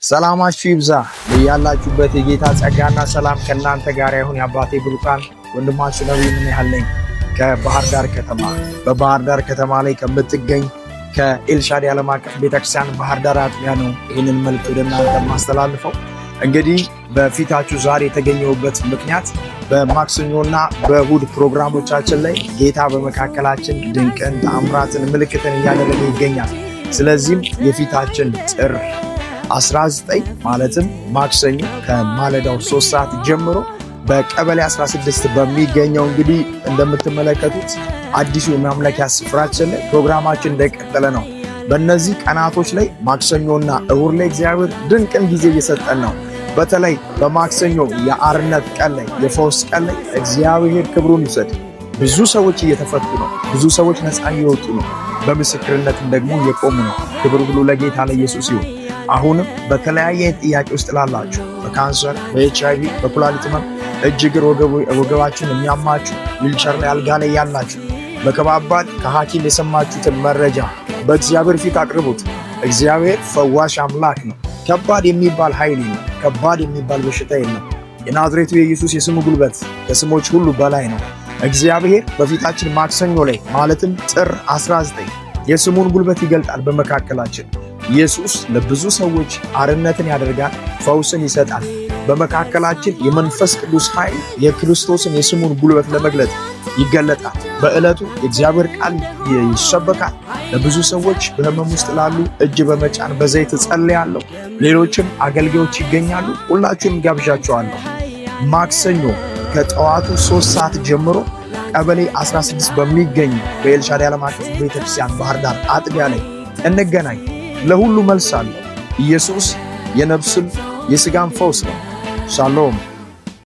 ሰላማችሁ ይብዛ ያላችሁበት የጌታ ጸጋና ሰላም ከእናንተ ጋር ይሁን። የአባቴ ብሩካን ወንድማችሁ ነብይ ምን ያህል ነኝ ከባህር ዳር ከተማ በባህር ዳር ከተማ ላይ ከምትገኝ ከኤልሻዳይ ዓለም አቀፍ ቤተክርስቲያን ባህር ዳር አጥቢያ ነው ይህንን መልእክት ወደ እናንተ ማስተላልፈው። እንግዲህ በፊታችሁ ዛሬ የተገኘሁበት ምክንያት በማክሰኞና በእሁድ ፕሮግራሞቻችን ላይ ጌታ በመካከላችን ድንቅን ተአምራትን ምልክትን እያደረገ ይገኛል። ስለዚህም የፊታችን ጥር 19 ማለትም ማክሰኞ ከማለዳው 3 ሰዓት ጀምሮ በቀበሌ 16 በሚገኘው እንግዲህ እንደምትመለከቱት አዲሱ የማምለኪያ ስፍራችን ላይ ፕሮግራማችን እንደቀጠለ ነው። በእነዚህ ቀናቶች ላይ ማክሰኞና እሁድ ላይ እግዚአብሔር ድንቅን ጊዜ እየሰጠን ነው። በተለይ በማክሰኞ የአርነት ቀን ላይ የፈውስ ቀን ላይ እግዚአብሔር ክብሩን ይውሰድ። ብዙ ሰዎች እየተፈቱ ነው። ብዙ ሰዎች ነፃ እየወጡ ነው። በምስክርነትም ደግሞ እየቆሙ ነው። ክብር ሁሉ ለጌታ ለኢየሱስ ይሁን። አሁንም በተለያየ ጥያቄ ውስጥ ላላችሁ በካንሰር፣ በኤችአይቪ፣ በኩላሊት ህመም፣ እጅ እግር ወገባችሁን የሚያማችሁ ዊልቸር ላይ አልጋ ላይ ያላችሁ በከባባድ ከሐኪም የሰማችሁትን መረጃ በእግዚአብሔር ፊት አቅርቡት። እግዚአብሔር ፈዋሽ አምላክ ነው። ከባድ የሚባል ኃይል ነው። ከባድ የሚባል በሽታ የለም። የናዝሬቱ የኢየሱስ የስሙ ጉልበት ከስሞች ሁሉ በላይ ነው። እግዚአብሔር በፊታችን ማክሰኞ ላይ ማለትም ጥር 19 የስሙን ጉልበት ይገልጣል በመካከላችን። ኢየሱስ ለብዙ ሰዎች አርነትን ያደርጋል፣ ፈውስን ይሰጣል። በመካከላችን የመንፈስ ቅዱስ ኃይል የክርስቶስን የስሙን ጉልበት ለመግለጥ ይገለጣል። በዕለቱ የእግዚአብሔር ቃል ይሰበካል። ለብዙ ሰዎች በህመም ውስጥ ላሉ እጅ በመጫን በዘይት እጸልያለሁ። ሌሎችም አገልጋዮች ይገኛሉ። ሁላችሁም ጋብዣችኋለሁ። ማክሰኞ ከጠዋቱ 3 ሰዓት ጀምሮ ቀበሌ 16 በሚገኝ በኤልሻዳይ ዓለም አቀፍ ቤተክርስቲያን ባህር ዳር አጥቢያ ላይ እንገናኝ። ለሁሉ መልስ አለው። ኢየሱስ የነፍስም የሥጋም ፈውስ ነው። ሻሎም